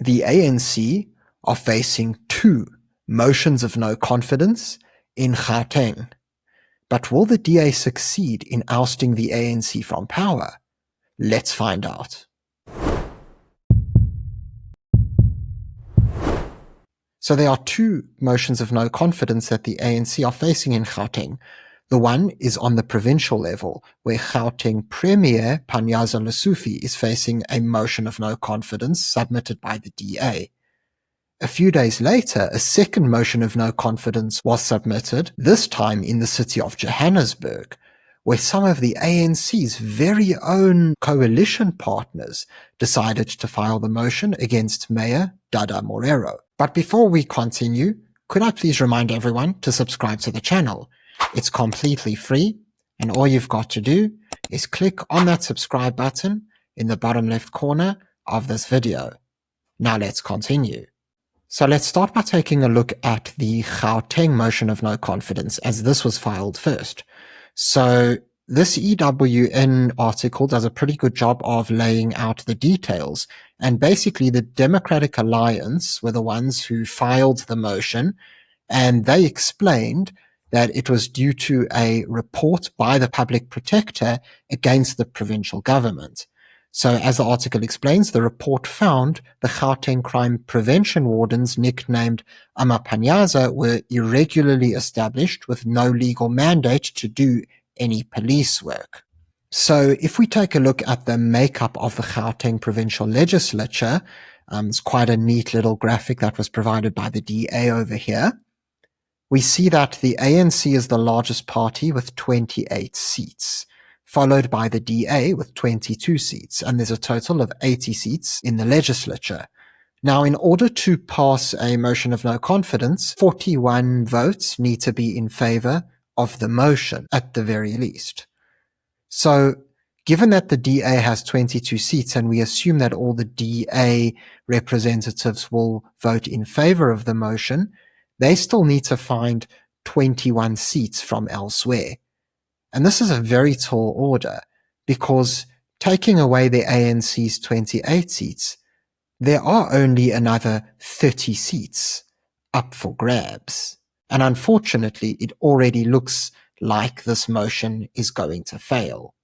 The ANC are facing 2 motions of no confidence in Gauteng. But will the DA succeed in ousting the ANC from power? Let's find out. So there are 2 motions of no confidence that the ANC are facing in Gauteng. The one is on the provincial level, where Gauteng Premier Panyaza Lesufi is facing a motion of no confidence submitted by the DA. A few days later, a second motion of no confidence was submitted, this time in the City of Johannesburg, where some of the ANC's very own coalition partners decided to file the motion against Mayor Dada Morero. But before we continue, could I please remind everyone to subscribe to the channel? It's completely free, and all you've got to do is click on that subscribe button in the bottom left corner of this video. Now let's continue. So let's start by taking a look at the Gauteng motion of no confidence, as this was filed first. So this EWN article does a pretty good job of laying out the details, and basically the Democratic Alliance were the ones who filed the motion, and they explained that it was due to a report by the public protector against the provincial government. So as the article explains, the report found the Gauteng crime prevention wardens, nicknamed Amapanyaza, were irregularly established with no legal mandate to do any police work. So if we take a look at the makeup of the Gauteng provincial legislature, it's quite a neat little graphic that was provided by the DA over here. We see that the ANC is the largest party with 28 seats. Followed by the DA with 22 seats, and there's a total of 80 seats in the legislature. Now, in order to pass a motion of no confidence, 41 votes need to be in favor of the motion, at the very least. So, given that the DA has 22 seats, and we assume that all the DA representatives will vote in favor of the motion, they still need to find 21 seats from elsewhere. And this is a very tall order, because taking away the ANC's 28 seats, there are only another 30 seats up for grabs. And unfortunately, it already looks like this motion is going to fail.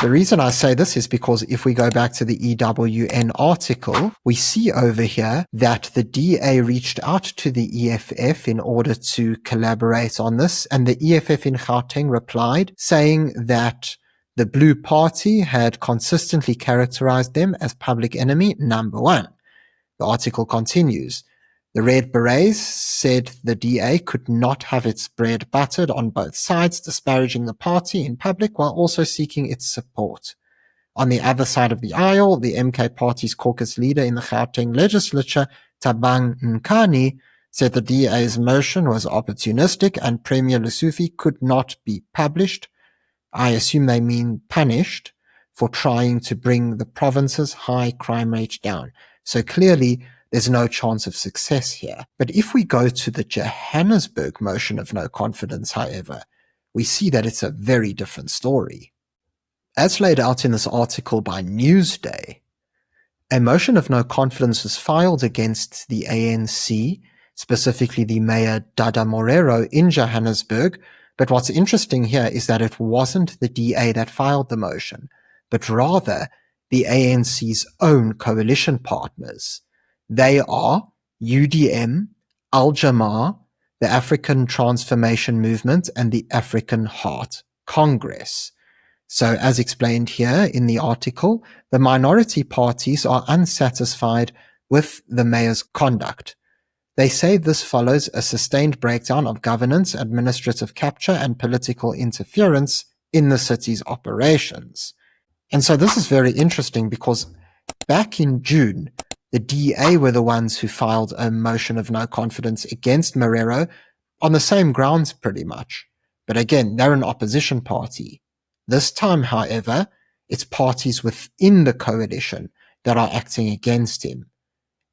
The reason I say this is because if we go back to the EWN article, we see over here that the DA reached out to the EFF in order to collaborate on this, and the EFF in Gauteng replied saying that the Blue Party had consistently characterized them as public enemy number 1. The article continues. The Red Berets said the DA could not have its bread buttered on both sides, disparaging the party in public while also seeking its support. On the other side of the aisle, the MK Party's caucus leader in the Gauteng legislature, Thabang Nkani, said the DA's motion was opportunistic and Premier Lesufi could not be published. I assume they mean punished for trying to bring the province's high crime rate down. So clearly, there's no chance of success here. But if we go to the Johannesburg motion of no confidence, however, we see that it's a very different story. As laid out in this article by Newsday, a motion of no confidence was filed against the ANC, specifically the Mayor Dada Morero in Johannesburg, but what's interesting here is that it wasn't the DA that filed the motion, but rather the ANC's own coalition partners. They are UDM, Al-Jamaa, the African Transformation Movement, and the African Heart Congress. So as explained here in the article, the minority parties are unsatisfied with the mayor's conduct. They say this follows a sustained breakdown of governance, administrative capture, and political interference in the city's operations. And so this is very interesting because back in June, the DA were the ones who filed a motion of no confidence against Morero on the same grounds pretty much. But again, they're an opposition party. This time, however, it's parties within the coalition that are acting against him.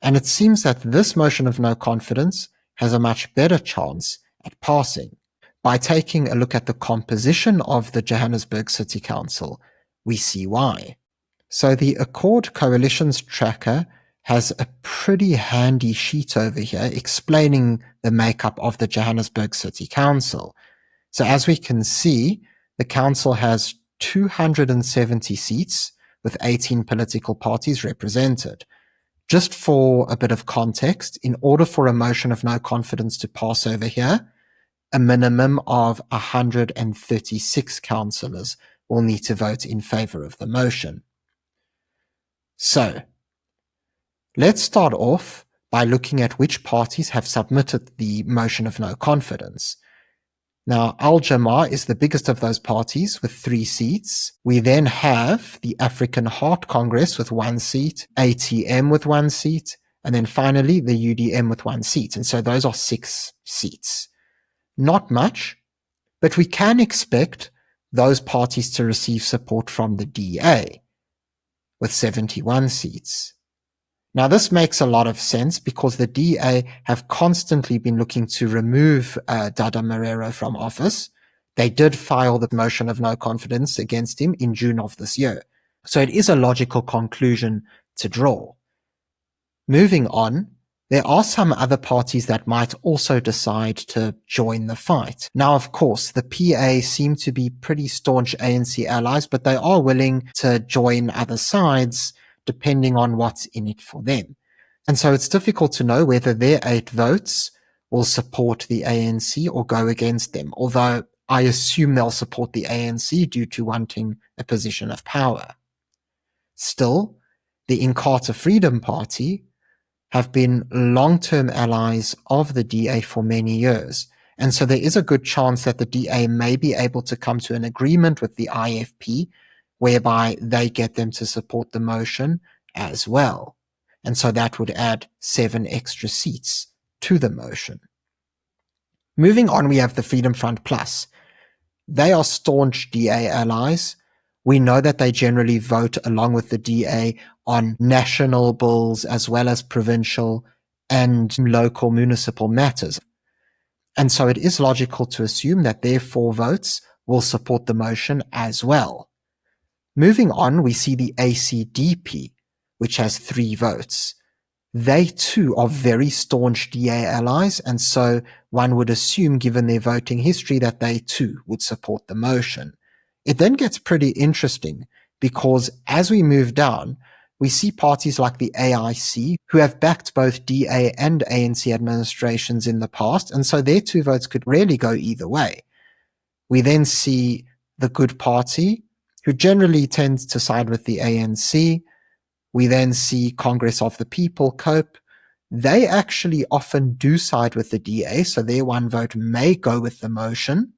And it seems that this motion of no confidence has a much better chance at passing. By taking a look at the composition of the Johannesburg City Council, we see why. So the Accord Coalitions Tracker has a pretty handy sheet over here explaining the makeup of the Johannesburg City Council. So as we can see, the council has 270 seats with 18 political parties represented. Just for a bit of context, in order for a motion of no confidence to pass over here, a minimum of 136 councillors will need to vote in favour of the motion. So, let's start off by looking at which parties have submitted the motion of no confidence. Now, Al-Jamaa is the biggest of those parties with 3 seats. We then have the African Heart Congress with 1 seat, ATM with 1 seat, and then finally the UDM with 1 seat. And so those are 6 seats. Not much, but we can expect those parties to receive support from the DA with 71 seats. Now, this makes a lot of sense because the DA have constantly been looking to remove Dada Marero from office. They did file the motion of no confidence against him in June of this year. So it is a logical conclusion to draw. Moving on, there are some other parties that might also decide to join the fight. Now, of course, the PA seem to be pretty staunch ANC allies, but they are willing to join other sides depending on what's in it for them. And so it's difficult to know whether their 8 votes will support the ANC or go against them, although I assume they'll support the ANC due to wanting a position of power. Still, the Inkatha Freedom Party have been long-term allies of the DA for many years, and so there is a good chance that the DA may be able to come to an agreement with the IFP whereby they get them to support the motion as well. And so that would add 7 extra seats to the motion. Moving on, we have the Freedom Front Plus. They are staunch DA allies. We know that they generally vote along with the DA on national bills as well as provincial and local municipal matters. And so it is logical to assume that their 4 votes will support the motion as well. Moving on, we see the ACDP, which has 3 votes. They too are very staunch DA allies, and so one would assume, given their voting history, that they too would support the motion. It then gets pretty interesting because as we move down, we see parties like the AIC who have backed both DA and ANC administrations in the past, and so their 2 votes could really go either way. We then see the Good Party, who generally tends to side with the ANC. We then see Congress of the People, COPE. They actually often do side with the DA, so their 1 vote may go with the motion.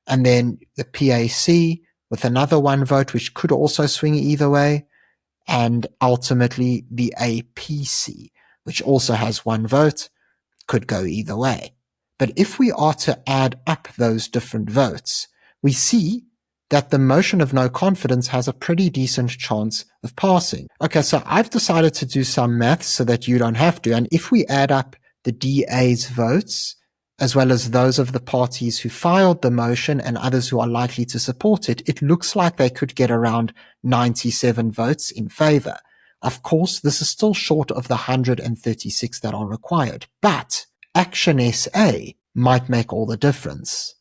And then the PAC with another 1 vote, which could also swing either way. And ultimately the APC, which also has 1 vote, could go either way. But if we are to add up those different votes, we see that the motion of no confidence has a pretty decent chance of passing. Okay, so I've decided to do some maths so that you don't have to. And if we add up the DA's votes, as well as those of the parties who filed the motion and others who are likely to support it, it looks like they could get around 97 votes in favor. Of course, this is still short of the 136 that are required, but ActionSA might make all the difference.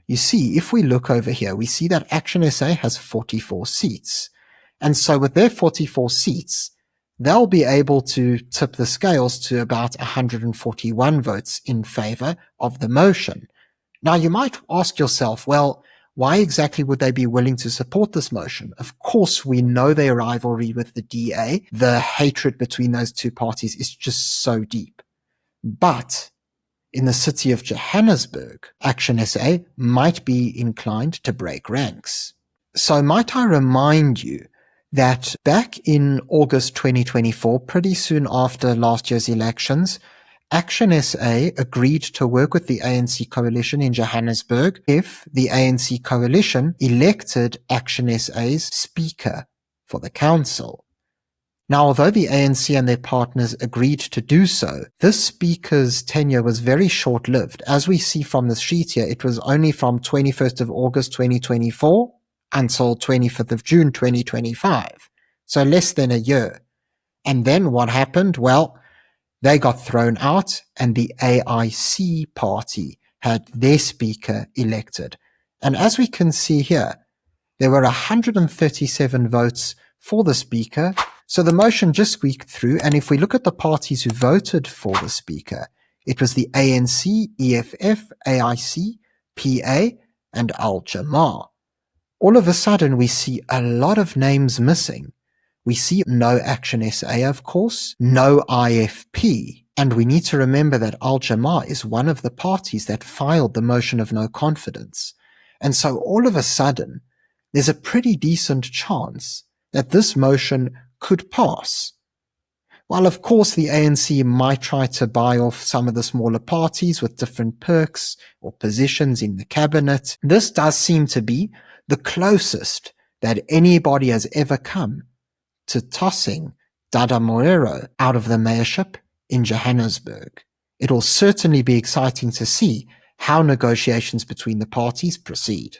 You see, if we look over here, we see that ActionSA has 44 seats. And so with their 44 seats, they'll be able to tip the scales to about 141 votes in favor of the motion. Now, you might ask yourself, well, why exactly would they be willing to support this motion? Of course, we know their rivalry with the DA. The hatred between those 2 parties is just so deep. But in the city of Johannesburg, ActionSA might be inclined to break ranks. So might I remind you that back in August 2024, pretty soon after last year's elections, ActionSA agreed to work with the ANC coalition in Johannesburg if the ANC coalition elected ActionSA's speaker for the council. Now, although the ANC and their partners agreed to do so, this speaker's tenure was very short-lived. As we see from this sheet here, it was only from 21st of August 2024 until 25th of June 2025, so less than a year. And then what happened? Well, they got thrown out, and the AIC party had their speaker elected. And as we can see here, there were 137 votes for the speaker, so the motion just squeaked through. And if we look at the parties who voted for the speaker, it was the ANC, EFF, AIC, PA, and Al Jamaa. All of a sudden, we see a lot of names missing. We see no ActionSA, of course, no IFP, and we need to remember that Al Jamaa is one of the parties that filed the motion of no confidence. And so all of a sudden, there's a pretty decent chance that this motion could pass. While of course the ANC might try to buy off some of the smaller parties with different perks or positions in the cabinet, this does seem to be the closest that anybody has ever come to tossing Dada Moero out of the mayorship in Johannesburg. It will certainly be exciting to see how negotiations between the parties proceed.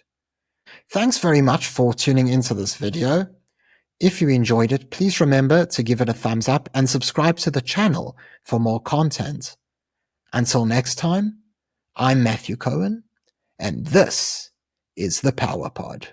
Thanks very much for tuning into this video. If you enjoyed it, please remember to give it a thumbs up and subscribe to the channel for more content. Until next time, I'm Matthew Cohen, and this is the Power Pod.